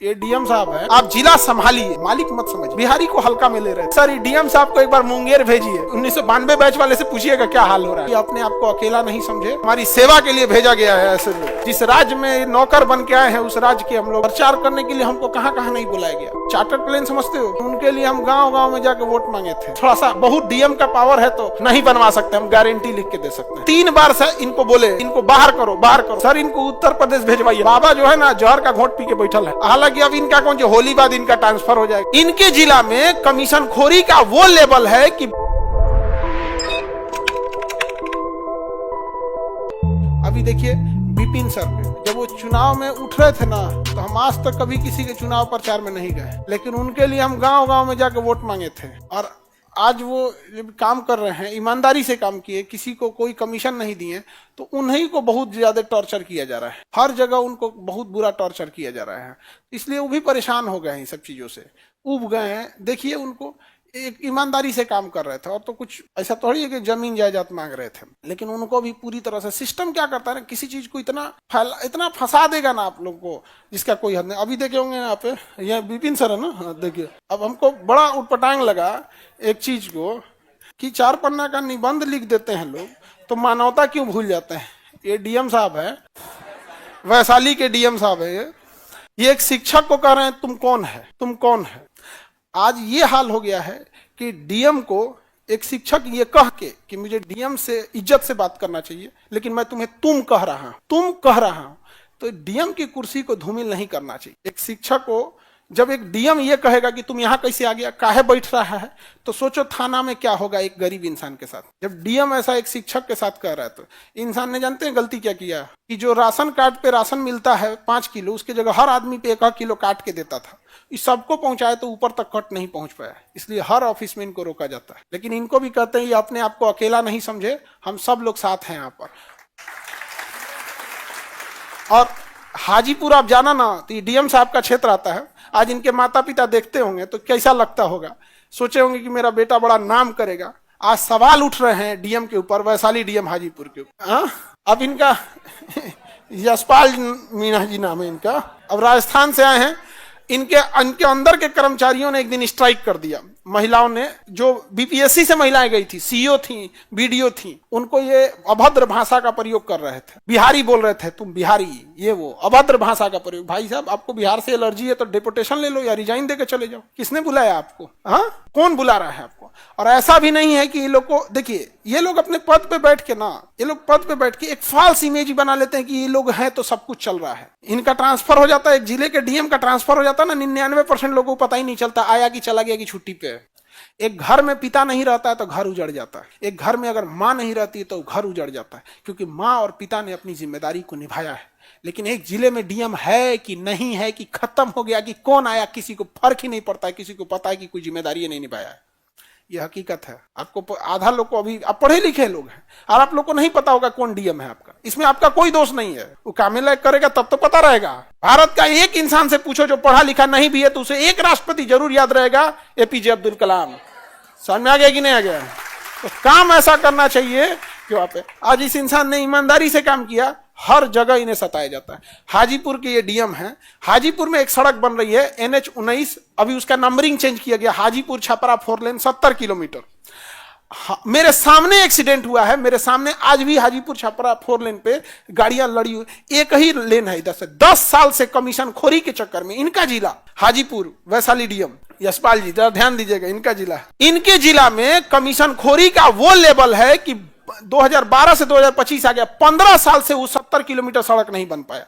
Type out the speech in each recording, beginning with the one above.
ये डीएम साहब है, आप जिला संभालिए, मालिक मत समझिए। बिहारी को हल्का में ले रहे हैं। सर ये डीएम साहब को एक बार मुंगेर भेजिए, 1992 बैच वाले से पूछिएगा क्या हाल हो रहा है। ये अपने आप को अकेला नहीं समझे, हमारी सेवा के लिए भेजा गया है। ऐसे लोग जिस राज्य में नौकर बन के आए हैं उस राज्य के हम लोग प्रचार करने के लिए हमको कहाँ कहाँ नहीं बुलाया गया। चार्टर्ड प्लेन समझते हो, उनके लिए हम गाँव गाँव में जाकर वोट मांगे थे। थोड़ा सा बहुत डीएम का पावर है तो नहीं बनवा सकते, हम गारंटी लिख के दे सकते हैं। 3 बार से इनको बोले इनको बाहर करो बाहर करो। सर इनको उत्तर प्रदेश भेजवाइए। बाबा जो है ना जहर का घोट पी के बैठल है। हालांकि अब इनका कौन होली बाद इनका ट्रांसफर हो जाएगा। इनके जिला में कमीशन खोरी का वो लेवल है कि अभी देखिए विपिन सर पे जब वो चुनाव में उठ रहे थे ना तो हम आज तक कभी किसी के चुनाव प्रचार में नहीं गए, लेकिन उनके लिए हम गांव गांव में जाकर वोट मांगे थे। और आज वो जब काम कर रहे हैं ईमानदारी से काम किए, किसी को कोई कमीशन नहीं दिए, तो उन्हीं को बहुत ज्यादा टॉर्चर किया जा रहा है। हर जगह उनको बहुत बुरा टॉर्चर किया जा रहा है, इसलिए वो भी परेशान हो गए हैं, सब चीजों से उब गए हैं। देखिए उनको एक ईमानदारी से काम कर रहे थे, और तो कुछ ऐसा थोड़ी है कि जमीन जायदाद मांग रहे थे, लेकिन उनको भी पूरी तरह से सिस्टम क्या करता है ना, किसी चीज को इतना फंसा देगा ना आप लोग को जिसका कोई हद नहीं। अभी देखे होंगे यहाँ पे, यह विपिन सर है ना, देखिए अब हमको बड़ा उटपटांग लगा एक चीज को कि 4 पन्ना का निबंध लिख देते हैं लोग तो मानवता क्यों भूल जाते हैं। ये डीएम साहब है, वैशाली के डीएम साहब है, ये एक शिक्षक को कह रहे हैं तुम कौन है, तुम कौन है। आज ये हाल हो गया है कि डीएम को एक शिक्षक ये कह के कि मुझे डीएम से इज्जत से बात करना चाहिए, लेकिन मैं तुम्हें तुम कह रहा हूं, तो डीएम की कुर्सी को धूमिल नहीं करना चाहिए। एक शिक्षक को जब एक डीएम ये कहेगा कि तुम यहाँ कैसे आ गया, काहे बैठ रहा है, तो सोचो थाना में क्या होगा एक गरीब इंसान के साथ। जब डीएम ऐसा एक शिक्षक के साथ कह रहा है तो इंसान ने जानते हैं गलती क्या किया कि जो राशन कार्ड पे राशन मिलता है 5 किलो, उसके जगह हर आदमी पे 1 किलो काट के देता था। इस सबको पहुंचाए तो ऊपर तक कट नहीं पहुंच पाया, इसलिए हर ऑफिस में इनको रोका जाता है। लेकिन इनको भी कहते हैं ये अपने आप को अकेला नहीं समझे, हम सब लोग साथ हैं यहाँ पर। और हाजीपुर आप जाना ना तो ये डीएम साहब का क्षेत्र आता है। आज इनके माता पिता देखते होंगे तो कैसा लगता होगा, सोचे होंगे कि मेरा बेटा बड़ा नाम करेगा। आज सवाल उठ रहे हैं डीएम के ऊपर, वैशाली डीएम हाजीपुर के ऊपर। अब इनका यशपाल मीणा जी नाम है इनका, अब राजस्थान से आए हैं। इनके अंदर के कर्मचारियों ने एक दिन स्ट्राइक कर दिया। महिलाओं ने, जो बीपीएससी से महिलाएं गई थी, सीईओ थी, बीडीओ थी, उनको ये अभद्र भाषा का प्रयोग कर रहे थे। बिहारी बोल रहे थे, तुम बिहारी, ये वो अभद्र भाषा का प्रयोग। भाई साहब आपको बिहार से एलर्जी है तो डिपोटेशन ले लो या रिजाइन देके चले जाओ। किसने बुलाया आपको? हाँ, कौन बुला रहा है आपको? और ऐसा भी नहीं है कि ये लोग को, देखिए ये लोग अपने पद पे बैठ के ना, ये लोग पद पे बैठ के एक फॉल्स इमेज बना लेते हैं कि ये लोग हैं तो सब कुछ चल रहा है। इनका ट्रांसफर हो जाता है, एक जिले के डीएम का ट्रांसफर हो जाता है ना, 99% लोगों को पता ही नहीं चलता आया कि चला गया कि छुट्टी पे। एक घर में पिता नहीं रहता है तो घर उजड़ जाता है, एक घर में अगर माँ नहीं रहती है तो घर उजड़ जाता है, क्योंकि माँ और पिता ने अपनी जिम्मेदारी को निभाया है। लेकिन एक जिले में डीएम है कि नहीं है, कि खत्म हो गया, कि कौन आया, किसी को फर्क ही नहीं पड़ता है, किसी को पता है कि कोई जिम्मेदारी नहीं निभाया है। यह हकीकत है। आपको आधा लोग को, अभी आप पढ़े लिखे लोग हैं और आप लोग को नहीं पता होगा कौन डीएम है आपका। इसमें आपका कोई दोष नहीं है, वो कामे लायक करेगा तब तो पता रहेगा। भारत का एक इंसान से पूछो जो पढ़ा लिखा नहीं भी है तो उसे एक राष्ट्रपति जरूर याद रहेगा, एपीजे अब्दुल कलाम। समझ में आ गया कि नहीं आ गया? तो काम ऐसा करना चाहिए कि वहां पे आज इस इंसान ने ईमानदारी से काम किया, हर जगह इन्हें सताया जाता है। हाजीपुर के ये डीएम हैं। हाजीपुर में एक सड़क बन रही है NH-19, अभी उसका नंबरिंग चेंज किया गया, हाजीपुर छपरा 4 लेन 70 किलोमीटर। मेरे सामने एक्सीडेंट हुआ है, मेरे सामने आज भी हाजीपुर छपरा 4 लेन पे गाड़ियां लड़ी हुई, एक ही लेन है इधर से। 10 साल से कमीशन खोरी के चक्कर में इनका जिला हाजीपुर, वैशाली डीएम यशपाल जी जरा ध्यान दीजिएगा, इनका जिला, इनके जिला में कमीशन खोरी का वो लेवल है कि 2012 से 2025 आ गया, 15 साल से वो 70 किलोमीटर सड़क नहीं बन पाया।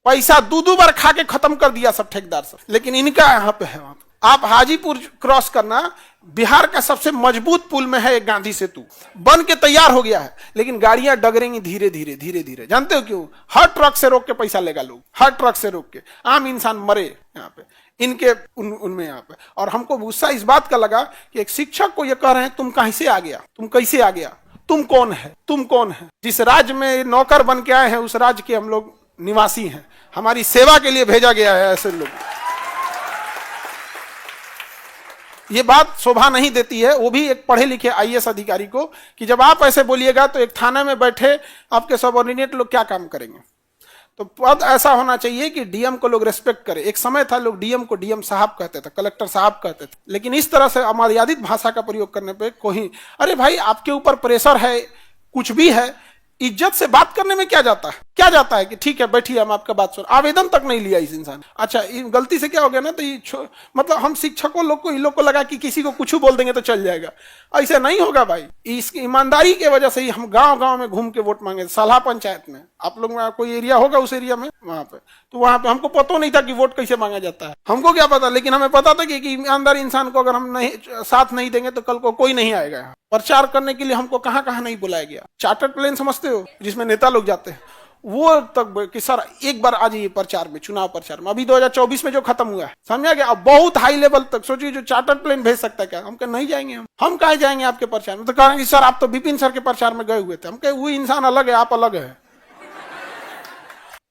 पैसा 2 बार खा के खत्म कर दिया सब ठेकेदार सब। लेकिन इनका यहाँ पे है, आप हाजीपुर क्रॉस करना, बिहार का सबसे मजबूत पुल में है एक गांधी सेतु, बन के तैयार हो गया है, लेकिन गाड़ियां डगरेंगी धीरे धीरे धीरे धीरे। जानते हो क्यों? हर ट्रक से रोक के पैसा लेगा लोग, हर ट्रक से रोक के, आम इंसान मरे यहाँ पे इनके उनमें यहाँ पे। और हमको गुस्सा इस बात का लगा कि एक शिक्षक को ये कह रहे हैं तुम कहीं से आ गया, तुम कैसे आ गया, तुम कौन है, तुम कौन है। जिस राज्य में नौकर बन के आए हैं उस राज्य के हम लोग निवासी हैं, हमारी सेवा के लिए भेजा गया है। ऐसे लोग ये बात शोभा नहीं देती है, वो भी एक पढ़े लिखे आईएएस अधिकारी को, कि जब आप ऐसे बोलिएगा तो एक थाना में बैठे आपके सबऑर्डिनेट लोग क्या काम करेंगे। तो पद ऐसा होना चाहिए कि डीएम को लोग रेस्पेक्ट करें। एक समय था लोग डीएम को डीएम साहब कहते थे, कलेक्टर साहब कहते थे, लेकिन इस तरह से अमर्यादित भाषा का प्रयोग करने पे कोई, अरे भाई आपके ऊपर प्रेशर है, कुछ भी है, इज्जत से बात करने में क्या जाता है? क्या जाता है कि ठीक है बैठिए हम आपका बात सुन, आवेदन तक नहीं लिया इस इंसान। अच्छा गलती से क्या हो गया ना, तो ये मतलब हम शिक्षकों लोग को, इन लोग को लगा कि किसी को कुछ बोल देंगे तो चल जाएगा। ऐसे नहीं होगा भाई। इस ईमानदारी की वजह से ही हम गांव गांव में घूम के वोट मांगे। सलाह पंचायत में आप लोग में कोई एरिया होगा, उस एरिया में वहां पे, तो वहां पे हमको पता नहीं था कि वोट कैसे मांगा जाता है। हमको क्या पता, लेकिन हमें पता था कि ईमानदार इंसान को अगर हम नहीं साथ नहीं देंगे तो कल को कोई नहीं आएगा। प्रचार करने के लिए हमको कहां कहां नहीं बुलाया गया। चार्टर्ड प्लेन समझते हो, जिसमें नेता लोग जाते हैं, वो तक कि सर एक बार आ जाइए प्रचार में, चुनाव प्रचार में। अभी 2024 में जो खत्म हुआ है, समझा गया, अब बहुत हाई लेवल तक सोचिए जो चार्टर्ड प्लेन भेज सकता है क्या? हम कहे नहीं जाएंगे, हम कहा जाएंगे आपके प्रचार में। तो कहेंगे सर आप तो विपिन सर के प्रचार में गए हुए थे। हम कहे वो इंसान अलग है, आप अलग है।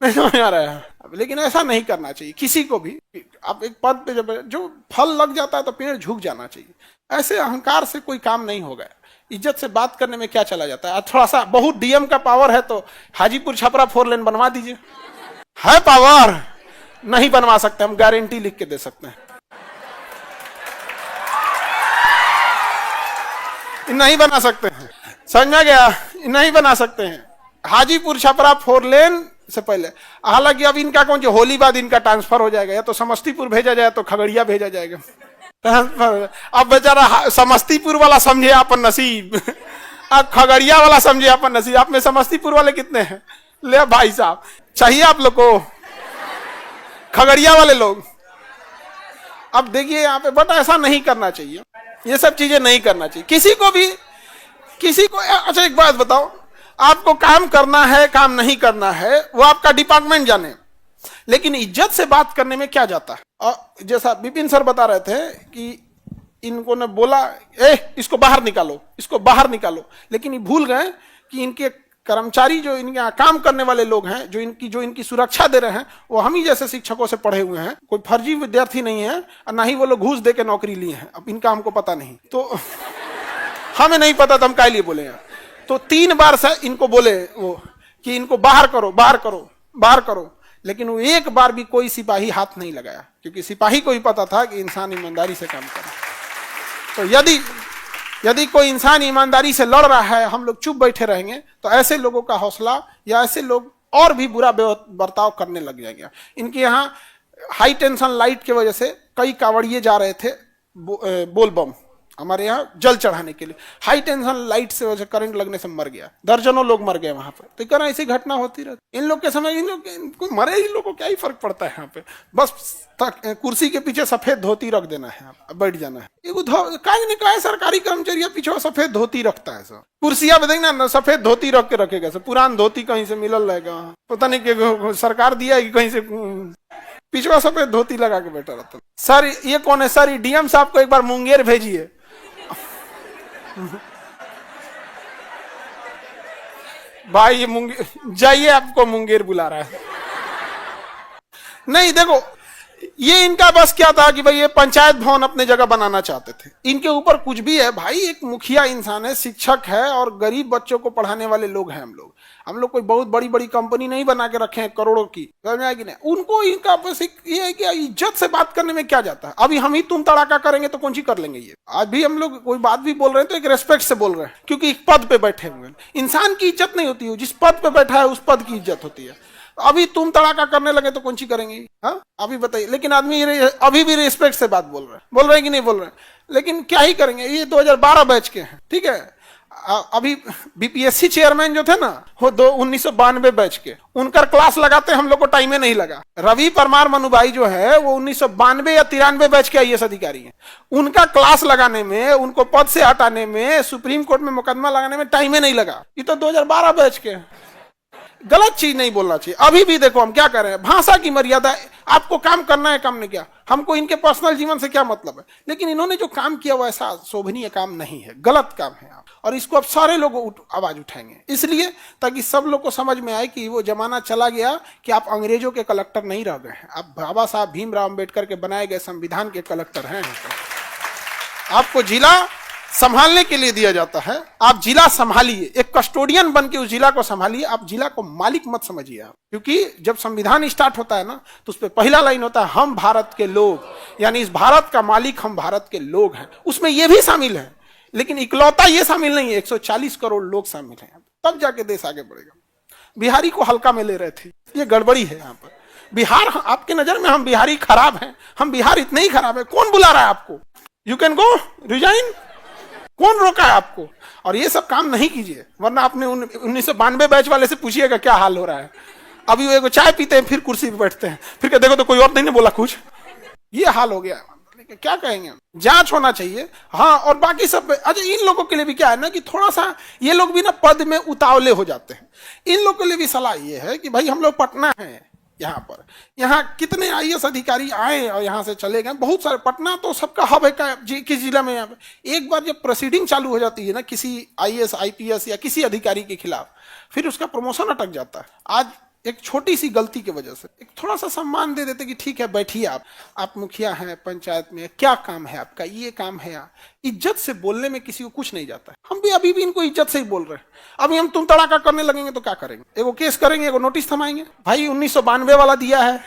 नहीं समझ आ रहा है। लेकिन ऐसा नहीं करना चाहिए किसी को भी। आप एक पद पे जब जो फल लग जाता है तो पेड़ झुक जाना चाहिए। ऐसे अहंकार से कोई काम नहीं होगा। इज्जत से बात करने में क्या चला जाता है? थोड़ा सा बहुत डीएम का पावर है तो हाजीपुर छपरा 4 लेन बनवा दीजिए। है पावर? नहीं बनवा सकते, हम गारंटी लिख के दे सकते हैं, नहीं बना सकते हैं। समझा गया? नहीं बना सकते हैं। हाजीपुर छपरा 4 लेन से पहले, हालांकि अब इनका कौन जो होली बाद इनका ट्रांसफर हो जाएगा, या तो समस्तीपुर भेजा जाए तो खगड़िया भेजा जाएगा। अब बेचारा समस्तीपुर वाला समझे अपन नसीब, अब खगड़िया वाला समझे अपन नसीब। आप में समस्तीपुर वाले कितने हैं? ले भाई साहब, चाहिए आप लोग को खगड़िया वाले लोग? अब देखिए यहाँ पे, बट ऐसा नहीं करना चाहिए, ये सब चीजें नहीं करना चाहिए किसी को भी, किसी को। अच्छा एक बात बताओ, आपको काम करना है काम नहीं करना है वो आपका डिपार्टमेंट जाने, लेकिन इज्जत से बात करने में क्या जाता है? और जैसा विपिन सर बता रहे थे कि इनको ने बोला इसको बाहर निकालो, इसको बाहर निकालो, लेकिन ये भूल गए कि इनके कर्मचारी जो इनके यहाँ काम करने वाले लोग हैं, जो इनकी सुरक्षा दे रहे हैं, वो हम ही जैसे शिक्षकों से पढ़े हुए हैं। कोई फर्जी विद्यार्थी नहीं है और ना ही वो लोग घूस दे के नौकरी लिए हैं। अब इनका हमको पता नहीं, तो हमें नहीं पता तो हम क्या लिए बोले। तो 3 बार से इनको बोले वो कि इनको बाहर करो, बाहर करो, बाहर करो, लेकिन वो एक बार भी कोई सिपाही हाथ नहीं लगाया, क्योंकि सिपाही को भी पता था कि इंसान ईमानदारी से काम करे। तो यदि कोई इंसान ईमानदारी से लड़ रहा है, हम लोग चुप बैठे रहेंगे, तो ऐसे लोगों का हौसला, या ऐसे लोग और भी बुरा बर्ताव करने लग जाएंगे। इनके यहाँ हाई टेंशन लाइट की वजह से कई कांवड़िए जा रहे थे बोलबम, हमारे यहाँ जल चढ़ाने के लिए। हाई टेंशन लाइट से वजह करंट लगने से मर गया, दर्जनों लोग मर गए वहां पर। तो कह ऐसी घटना होती रहती। इन लोग के समय इनको मरे, इन लोग को क्या ही फर्क पड़ता है? यहाँ पे बस कुर्सी के पीछे सफेद धोती रख देना है, बैठ जाना है। कहा सरकारी कर्मचारी पीछे सफेद धोती रखता है, सब कुर्सियां पे देखना सफेद धोती रख के रखेगा। पुरान धोती कहीं से मिलल रहेगा, पता नहीं सरकार दिया है कहीं से, पीछे सफेद धोती लगा के बैठा रहता। सर ये कौन है? सर डीएम साहब को एक बार मुंगेर भेजिए। भाई ये मुंगेर जाइए, आपको मुंगेर बुला रहा है। नहीं देखो, ये इनका बस क्या था कि भाई ये पंचायत भवन अपने जगह बनाना चाहते थे। इनके ऊपर कुछ भी है भाई, एक मुखिया इंसान है, शिक्षक है, और गरीब बच्चों को पढ़ाने वाले लोग हैं। हम लोग कोई बहुत बड़ी बड़ी कंपनी नहीं बना के रखे हैं करोड़ों की, समझ आएगी ना? उनको इनका बस ये है कि इज्जत से बात करने में क्या जाता है। अभी हम ही तुम तड़ाका करेंगे तो कौन सी कर लेंगे? ये आज भी हम लोग कोई बात भी बोल रहे हैं तो एक रेस्पेक्ट से बोल रहे हैं, क्योंकि एक पद पे बैठे हुए हैं। इंसान की इज्जत नहीं होती है, जिस पद पे बैठा है उस पद की इज्जत होती है। अभी तुम तड़ाका करने लगे तो कौन सी करेंगे? हाँ अभी बताइए। लेकिन आदमी अभी भी रिस्पेक्ट से बात बोल रहे हैं कि नहीं बोल रहे हैं? लेकिन क्या ही करेंगे, ये 2012 बैच के हैं, ठीक है। अभी बीपीएससी चेयरमैन जो थे ना, वो 1992 बैच के, उनका क्लास लगाते हम लोग को टाइम में नहीं लगा। रवि परमार मनुभाई जो है वो 1992 या 93 बैच के आईएएस अधिकारी हैं। उनका क्लास लगाने में, उनको पद से हटाने में, सुप्रीम कोर्ट में मुकदमा लगाने में टाइम में नहीं लगा। ये तो 2012 बैच के। गलत चीज नहीं बोलना चाहिए। अभी भी देखो हम क्या कर रहे हैं, भाषा की मर्यादा। आपको काम करना है, काम ने क्या, हमको इनके पर्सनल जीवन से क्या मतलब है। लेकिन इन्होंने जो काम किया वो ऐसा शोभनीय काम नहीं है, गलत काम है। और इसको अब सारे लोग आवाज उठाएंगे, इसलिए ताकि सब लोग को समझ में आए कि वो जमाना चला गया कि आप अंग्रेजों के कलेक्टर नहीं रह गए हैं, आप बाबा साहब भीमराव अम्बेडकर के बनाए गए संविधान के कलेक्टर हैं। आपको जिला संभालने के लिए दिया जाता है। आप जिला संभालिए, एक कस्टोडियन बन के उस जिला को संभालिए, आप जिला को मालिक मत समझिए आप। क्योंकि जब संविधान स्टार्ट होता है ना, तो उस पर पहला लाइन होता है हम भारत के लोग, यानी इस भारत का मालिक हम भारत के लोग हैं। उसमें यह भी शामिल है, लेकिन इकलौता ये शामिल नहीं है, 140 करोड़ लोग शामिल हैं, तब जाके देश आगे बढ़ेगा। बिहारी को हल्का में ले रहे थे, ये गड़बड़ी है यहाँ पर। बिहार, आपके नजर में हम बिहारी खराब हैं, हम बिहार इतने ही खराब है, कौन बुला रहा है आपको? यू कैन गो रिजाइन, कौन रोका है आपको? और ये सब काम नहीं कीजिए, वरना आपने 1992 बैच वाले से पूछिएगा क्या हाल हो रहा है। अभी वो एक चाय पीते हैं, फिर कुर्सी पे बैठते हैं, फिर क्या देखो तो कोई और नहीं बोला कुछ, ये हाल हो गया। क्या कहेंगे? जांच होना चाहिए। हाँ, और बाकी सब अच्छा, इन लोगों के लिए भी क्या है ना कि थोड़ा सा ये लोग भी ना पद में उतावले हो जाते हैं। इन लोगों के लिए भी सलाह ये है कि भाई हम लोग पटना है, यहाँ कितने आईएएस अधिकारी आए और यहाँ से चले गए, बहुत सारे। पटना तो सबका हब है किस जिला में। यहाँ पे एक बार जब प्रोसीडिंग चालू हो जाती है ना किसी आईएएस आईपीएस या किसी अधिकारी के खिलाफ, फिर उसका प्रमोशन अटक जाता है। आज एक छोटी सी गलती की वजह से एक थोड़ा सा सम्मान दे देते कि ठीक है बैठिए, आप मुखिया हैं पंचायत में, क्या काम है आपका, ये काम है। इज्जत से बोलने में किसी को कुछ नहीं जाता है। हम भी अभी भी इनको इज्जत से ही बोल रहे हैं। अभी हम तुम तड़ाका करने लगेंगे तो क्या करेंगे? एगो केस करेंगे, एगो नोटिस थमाएंगे। भाई 1992 वाला दिया है,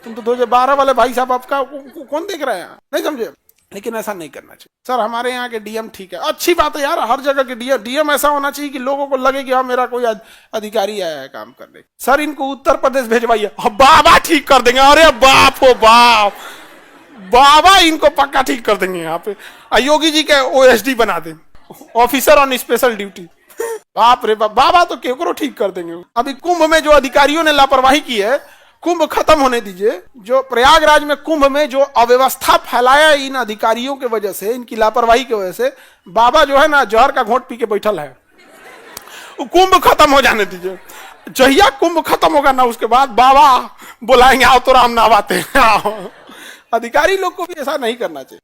तुम तो 2012 वाले भाई साहब, आपका कौन देख रहे हैं? नहीं समझे? लेकिन ऐसा नहीं करना चाहिए। सर हमारे यहाँ के डीएम ठीक है, अच्छी बात है यार, हर जगह के डीएम ऐसा होना चाहिए कि लोगों को लगे कि हाँ मेरा कोई अधिकारी आया है काम करने। सर इनको उत्तर प्रदेश भेजवाइए, बाबा ठीक कर देंगे। अरे बाप हो बाप, बाबा इनको पक्का ठीक कर देंगे। यहाँ पे योगी जी के ओएसडी बना दें, ऑफिसर ऑन स्पेशल ड्यूटी। बाप रे बाप, बाबा तो केकरो ठीक कर देंगे। अभी कुंभ में जो अधिकारियों ने लापरवाही की है, कुंभ खत्म होने दीजिए। जो प्रयागराज में कुंभ में जो अव्यवस्था फैलाया इन अधिकारियों के वजह से, इनकी लापरवाही की वजह से, बाबा जो है ना जहर का घोंट पी के बैठल है। कुंभ खत्म हो जाने दीजिए, जहिया कुंभ खत्म होगा ना उसके बाद बाबा बुलाएंगे, आओ तो राम नाम आते हैं। अधिकारी लोग को भी ऐसा नहीं करना चाहिए।